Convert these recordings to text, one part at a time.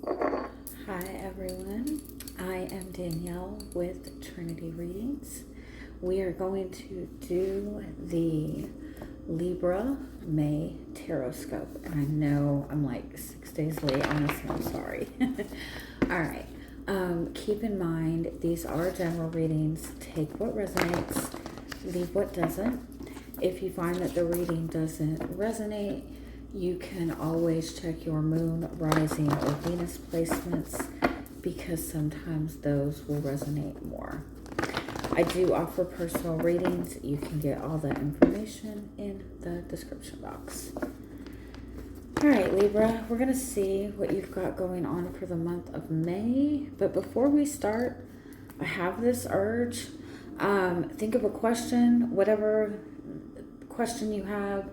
Hi everyone, I am Danielle with Trinity Readings. We are going to do the Libra May Tarotscope. And I know I'm like 6 days late on this one, I'm sorry. Alright, keep in mind these are general readings. Take what resonates, leave what doesn't. If you find that the reading doesn't resonate, you can always check your moon, rising, or Venus placements because sometimes those will resonate more. I do offer personal readings. You can get all that information in the description box. All right, Libra, we're going to see what you've got going on for the month of May. But before we start, I have this urge. Think of a question, whatever question you have.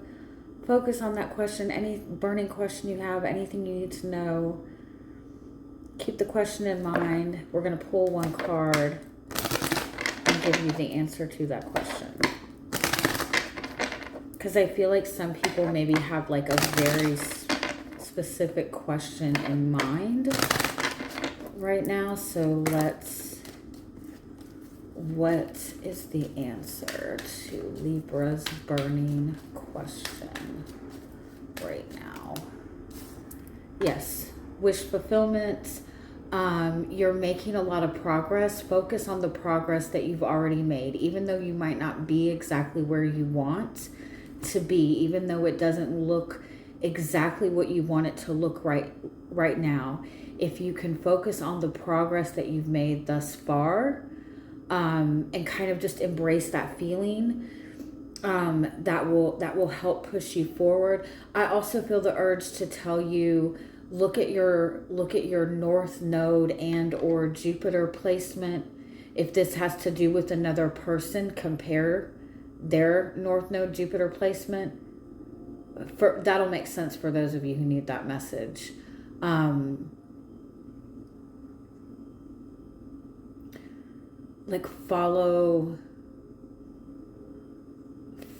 Focus on that question, any burning question you have, anything you need to know. Keep the question in mind. We're going to pull one card and give you the answer to that question. Because I feel like some people maybe have like a very specific question in mind right now. So what is the answer to Libra's burning question right now? Yes, wish fulfillment. You're making a lot of progress. Focus on the progress that you've already made, even though you might not be exactly where you want to be, even though it doesn't look exactly what you want it to look right now. If you can focus on the progress that you've made thus far, and kind of just embrace that feeling, that will help push you forward. I also feel the urge to tell you, look at your North Node and or Jupiter placement. If this has to do with another person, compare their North Node Jupiter placement. That'll make sense for those of you who need that message. Like follow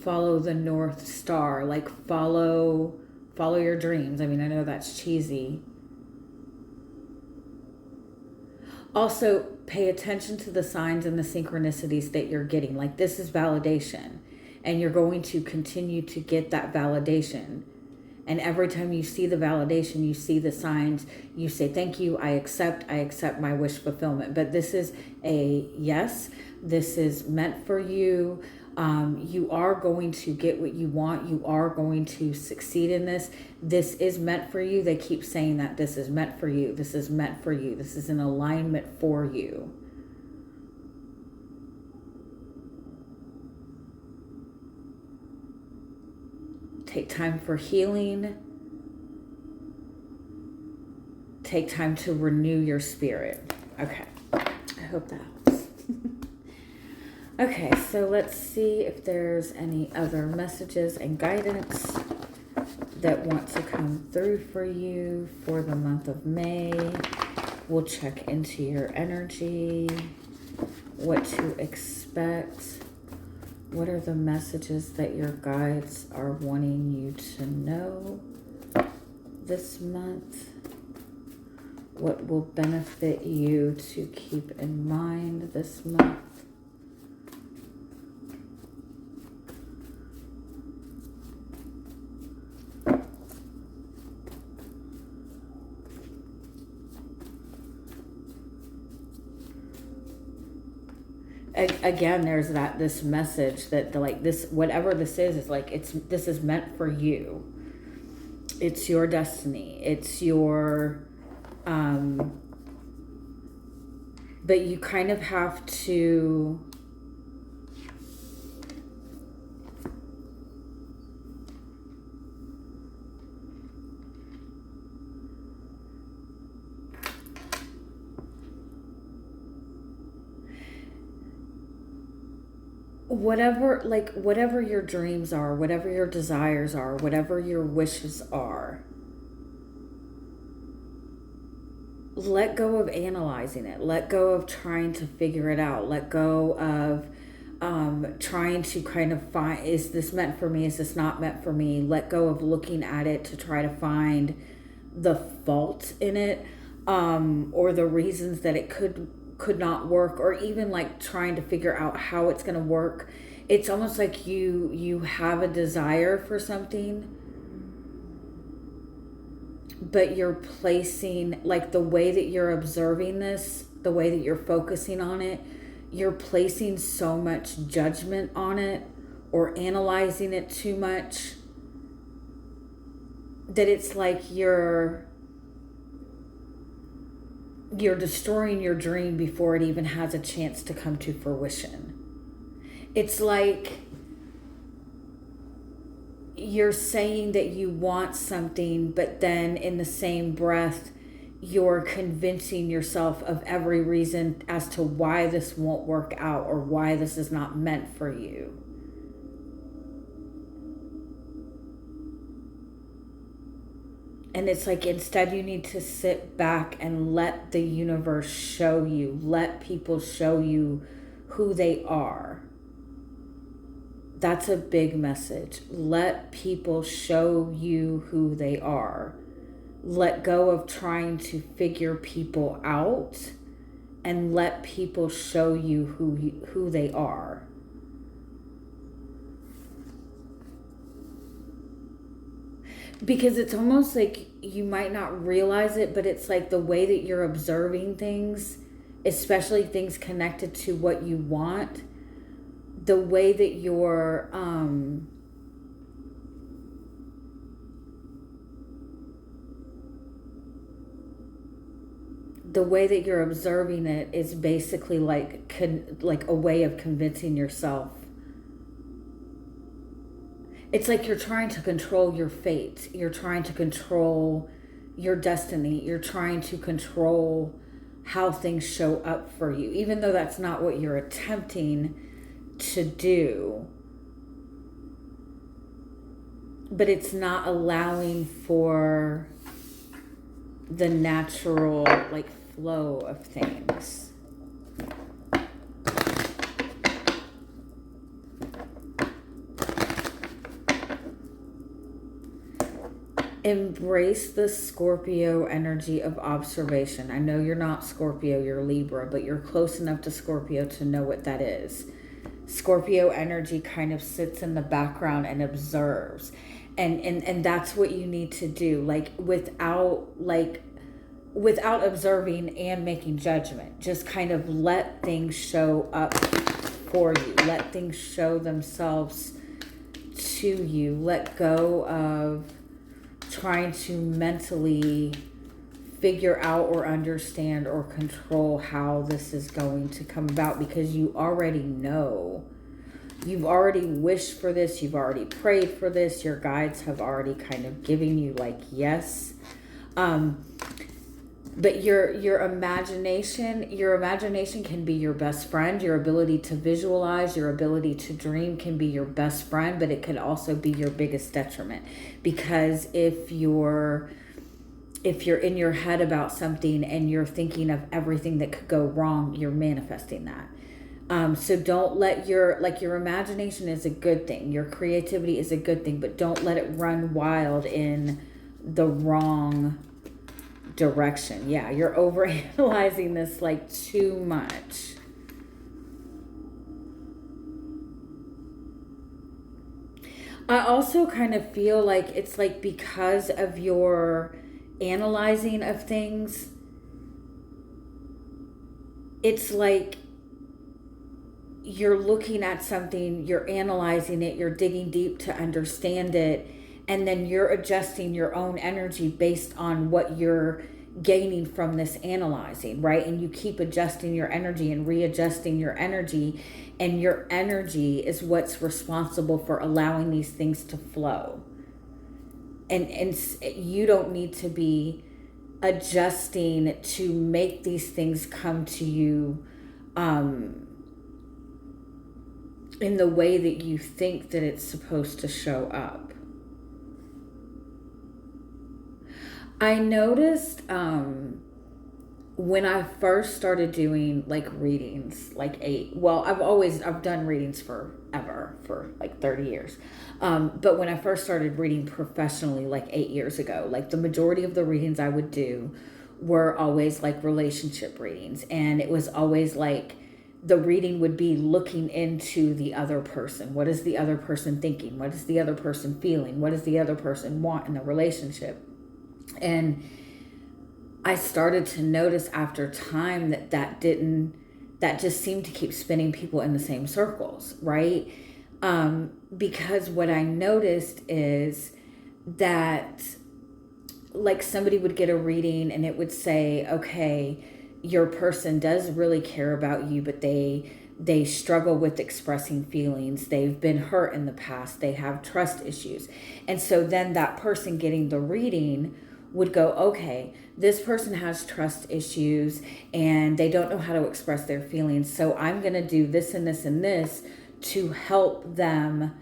the North Star, like follow your dreams. I mean, I know that's cheesy. Also, pay attention to the signs and the synchronicities that you're getting. Like, this is validation, and you're going to continue to get that validation. And every time you see the validation, you see the signs, you say, thank you, I accept my wish fulfillment. But this is a yes, this is meant for you. You are going to get what you want. You are going to succeed in this. This is meant for you. They keep saying that this is meant for you. This is meant for you. This is an alignment for you. Take time for healing. Take time to renew your spirit. Okay. I hope that helps. Okay, so let's see if there's any other messages and guidance that want to come through for you for the month of May. We'll check into your energy, what to expect. What are the messages that your guides are wanting you to know this month? What will benefit you to keep in mind this month? Again, there's this message that like this, whatever this is like, this is meant for you. It's your destiny. It's your, but you kind of have to whatever your dreams are, whatever your desires are, whatever your wishes are, let go of analyzing it. Let go of trying to figure it out. Let go of trying to kind of find, is this meant for me? Is this not meant for me? Let go of looking at it to try to find the fault in it. or the reasons that it could not work, or even like trying to figure out how it's going to work. It's almost like you have a desire for something, but you're placing, like, the way that you're observing this, the way that you're focusing on it, you're placing so much judgment on it or analyzing it too much that it's like you're destroying your dream before it even has a chance to come to fruition. It's like you're saying that you want something, but then in the same breath, you're convincing yourself of every reason as to why this won't work out or why this is not meant for you. And it's like, instead you need to sit back and let the universe show you, let people show you who they are. That's a big message. Let people show you who they are. Let go of trying to figure people out and let people show you who they are. Because it's almost like you might not realize it, but it's like the way that you're observing things, especially things connected to what you want, the way that you're observing it is basically like a way of convincing yourself. It's like you're trying to control your fate. You're trying to control your destiny. You're trying to control how things show up for you, even though that's not what you're attempting to do. But it's not allowing for the natural, like, flow of things. Embrace the Scorpio energy of observation. I know you're not Scorpio, you're Libra, but you're close enough to Scorpio to know what that is. Scorpio energy kind of sits in the background and observes. And that's what you need to do. Without observing and making judgment. Just kind of let things show up for you. Let things show themselves to you. Let go of trying to mentally figure out or understand or control how this is going to come about, because you already know. You've already wished for this. You've already prayed for this. Your guides have already kind of given you like yes. But your imagination can be your best friend. Your ability to visualize, your ability to dream can be your best friend, but it can also be your biggest detriment. Because if you're in your head about something and you're thinking of everything that could go wrong, you're manifesting that. So don't let your imagination is a good thing. Your creativity is a good thing, but don't let it run wild in the wrong direction. Yeah, you're overanalyzing this like too much. I also kind of feel like it's like because of your analyzing of things, it's like you're looking at something, you're analyzing it, you're digging deep to understand it, and then you're adjusting your own energy based on what you're gaining from this analyzing, right? And you keep adjusting your energy and readjusting your energy, and your energy is what's responsible for allowing these things to flow. And you don't need to be adjusting to make these things come to you in the way that you think that it's supposed to show up. I noticed when I first started doing like readings, I've done readings forever, for like 30 years. But when I first started reading professionally, like 8 years ago, like the majority of the readings I would do were always like relationship readings. And it was always like the reading would be looking into the other person. What is the other person thinking? What is the other person feeling? What does the other person want in the relationship? And I started to notice after time that just seemed to keep spinning people in the same circles, right? Because what I noticed is that like somebody would get a reading and it would say, okay, your person does really care about you, but they struggle with expressing feelings. They've been hurt in the past. They have trust issues. And so then that person getting the reading would go, okay, this person has trust issues and they don't know how to express their feelings. So I'm going to do this and this and this to help them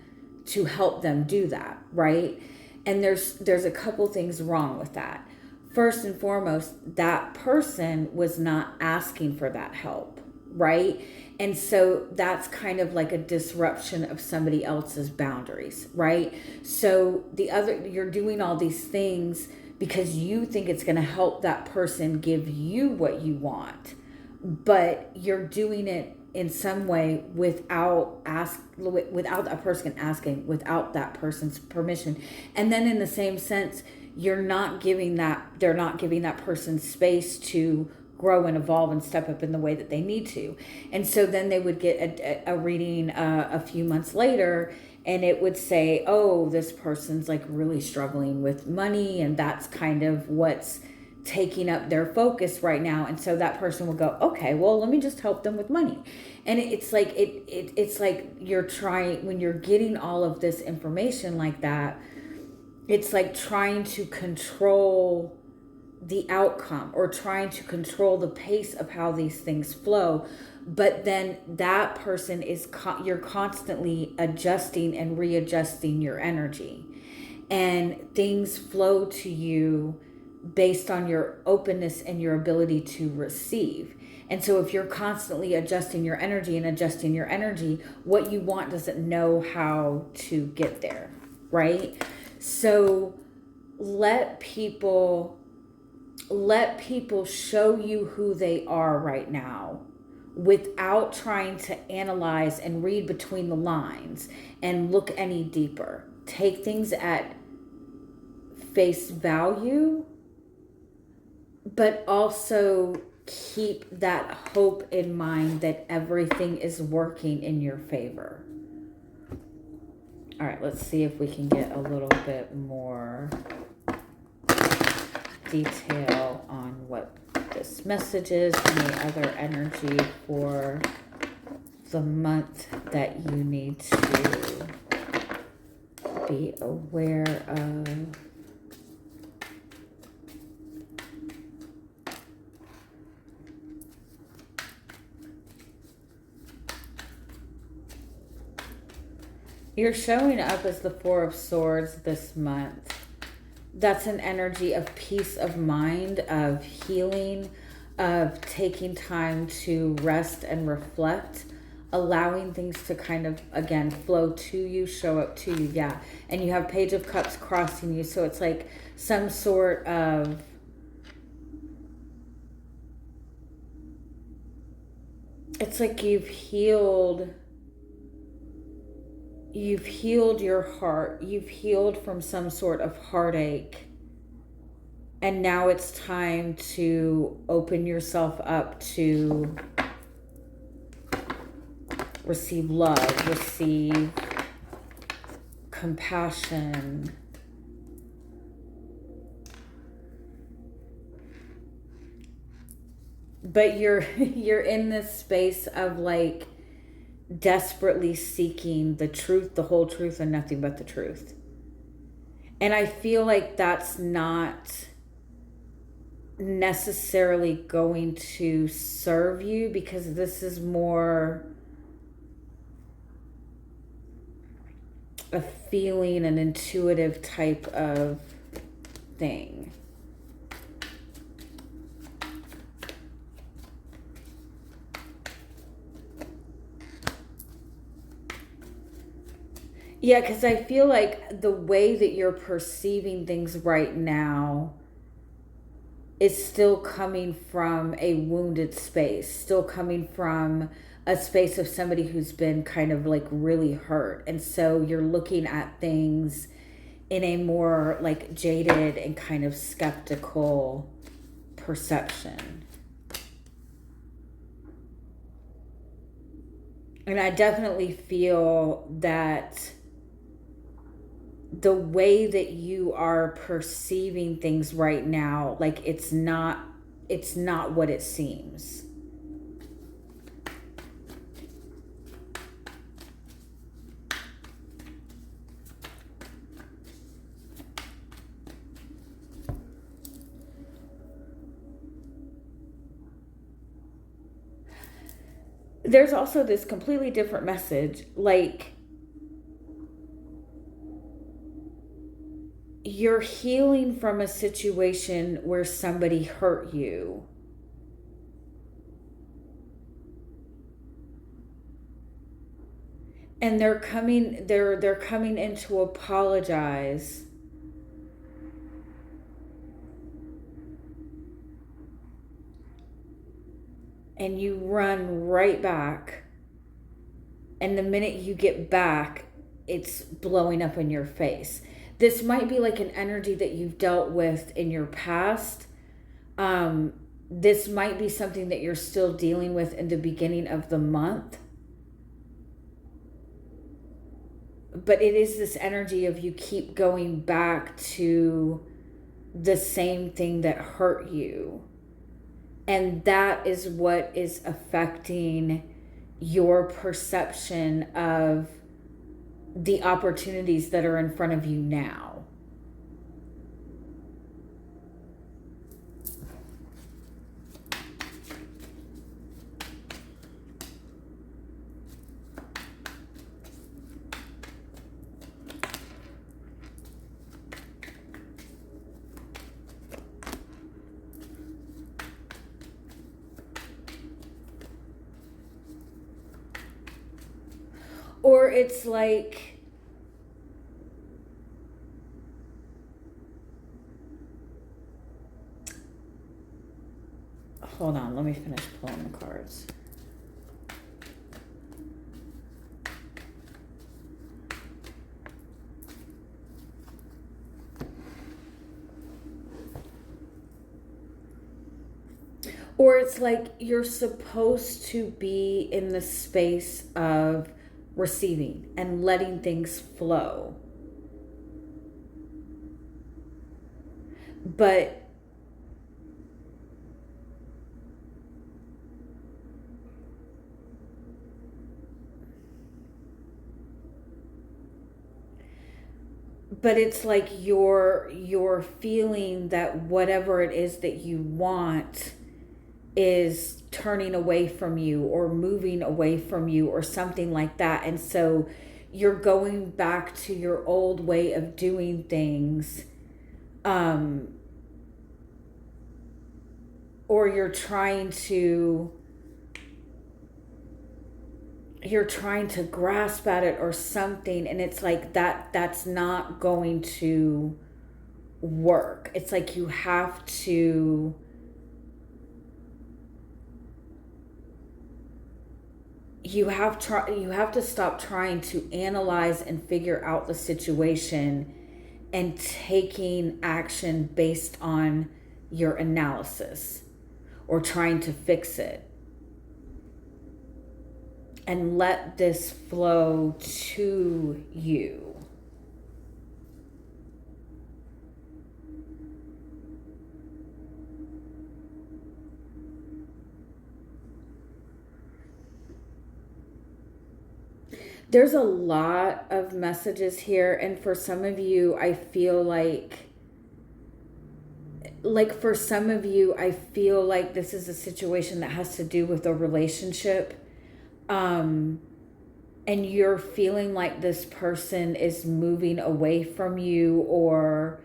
do that, right? And there's a couple things wrong with that. First and foremost, that person was not asking for that help, right? And so that's kind of like a disruption of somebody else's boundaries, right? So you're doing all these things because you think it's going to help that person give you what you want, but you're doing it in some way without that person asking, without that person's permission. And then in the same sense, they're not giving that person space to grow and evolve and step up in the way that they need to. And so then they would get a reading a few months later, and it would say, oh, this person's like really struggling with money, and that's kind of what's taking up their focus right now. And so that person will go, okay, well, let me just help them with money. And it's like it's like you're trying, when you're getting all of this information like that, it's like trying to control the outcome or trying to control the pace of how these things flow. But then that person you're constantly adjusting and readjusting your energy, and things flow to you based on your openness and your ability to receive. And so if you're constantly adjusting your energy, what you want doesn't know how to get there, right? So let people show you who they are right now without trying to analyze and read between the lines and look any deeper. Take things at face value, but also keep that hope in mind that everything is working in your favor. All right, let's see if we can get a little bit more detail on what this message is, any other energy for the month that you need to be aware of. You're showing up as the Four of Swords this month. That's an energy of peace of mind, of healing, of taking time to rest and reflect, allowing things to kind of, again, flow to you, show up to you. Yeah. And you have Page of Cups crossing you. So it's like some sort of it's like you've healed your heart. You've healed from some sort of heartache. And now it's time to open yourself up to receive love, receive compassion. But you're in this space of like desperately seeking the truth, the whole truth, and nothing but the truth. And I feel like that's not necessarily going to serve you, because this is more a feeling, an intuitive type of thing. Yeah, because I feel like the way that you're perceiving things right now is still coming from a wounded space, still coming from a space of somebody who's been kind of like really hurt. And so you're looking at things in a more like jaded and kind of skeptical perception. And I definitely feel that the way that you are perceiving things right now, like it's not what it seems. There's also this completely different message, like you're healing from a situation where somebody hurt you. And they're coming in to apologize. And you run right back. And the minute you get back, it's blowing up in your face. This might be like an energy that you've dealt with in your past. This might be something that you're still dealing with in the beginning of the month. But it is this energy of you keep going back to the same thing that hurt you. And that is what is affecting your perception of the opportunities that are in front of you now. Or it's like, hold on, let me finish pulling the cards. Or it's like you're supposed to be in the space of receiving and letting things flow. But it's like you're feeling that whatever it is that you want is turning away from you or moving away from you or something like that. And so you're going back to your old way of doing things, or you're trying to grasp at it or something, and it's like that's not going to work. It's like you have to stop trying to analyze and figure out the situation and taking action based on your analysis or trying to fix it, and let this flow to you. There's a lot of messages here, and for some of you, I feel like for some of you, I feel like this is a situation that has to do with a relationship. And you're feeling like this person is moving away from you, or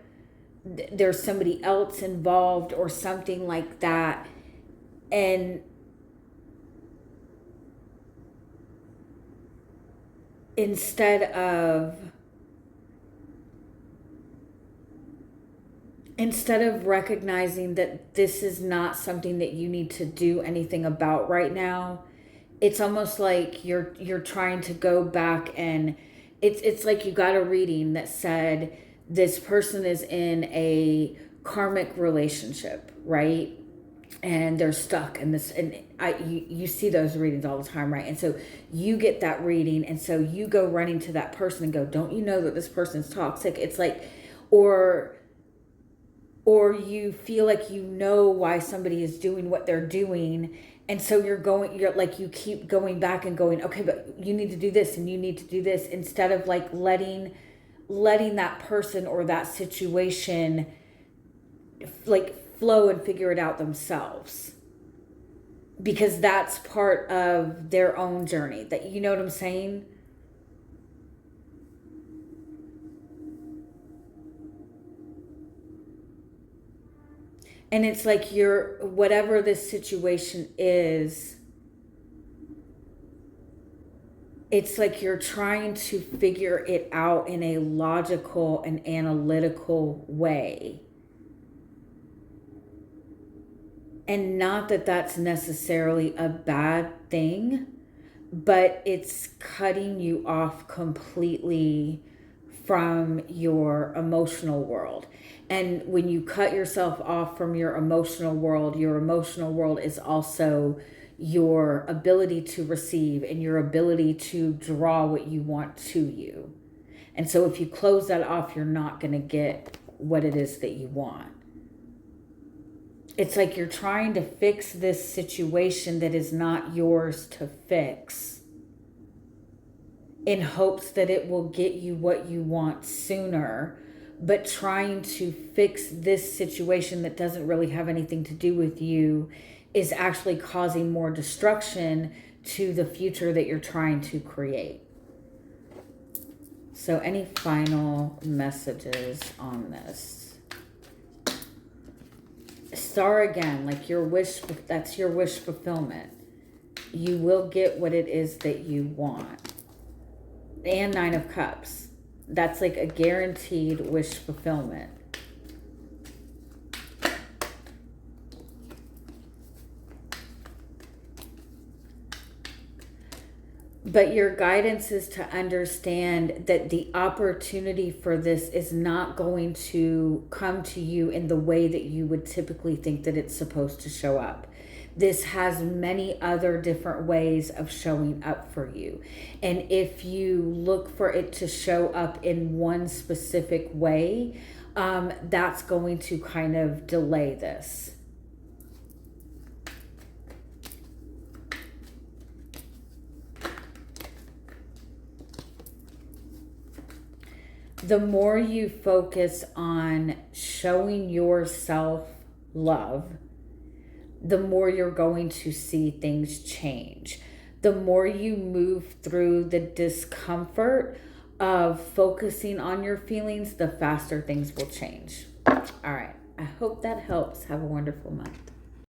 there's somebody else involved or something like that. And instead of instead of recognizing that this is not something that you need to do anything about right now, it's almost like you're trying to go back, and it's like you got a reading that said this person is in a karmic relationship, right? And they're stuck in this, and you see those readings all the time, right? And so you get that reading, and so you go running to that person and go, don't you know that this person's toxic? It's like, or you feel like you know why somebody is doing what they're doing, and so you're like, you keep going back and going, okay, but you need to do this and you need to do this, instead of like letting that person or that situation like flow and figure it out themselves, because that's part of their own journey. That, you know what I'm saying? And it's like whatever this situation is, it's like you're trying to figure it out in a logical and analytical way. And not that that's necessarily a bad thing, but it's cutting you off completely from your emotional world. And when you cut yourself off from your emotional world is also your ability to receive and your ability to draw what you want to you. And so if you close that off, you're not going to get what it is that you want. It's like you're trying to fix this situation that is not yours to fix, in hopes that it will get you what you want sooner, but trying to fix this situation that doesn't really have anything to do with you is actually causing more destruction to the future that you're trying to create. So any final messages on this? Star again, like your wish, that's your wish fulfillment. You will get what it is that you want. And Nine of Cups. That's like a guaranteed wish fulfillment. But your guidance is to understand that the opportunity for this is not going to come to you in the way that you would typically think that it's supposed to show up. This has many other different ways of showing up for you. And if you look for it to show up in one specific way, that's going to kind of delay this. The more you focus on showing yourself love, the more you're going to see things change. The more you move through the discomfort of focusing on your feelings, the faster things will change. All right. I hope that helps. Have a wonderful month.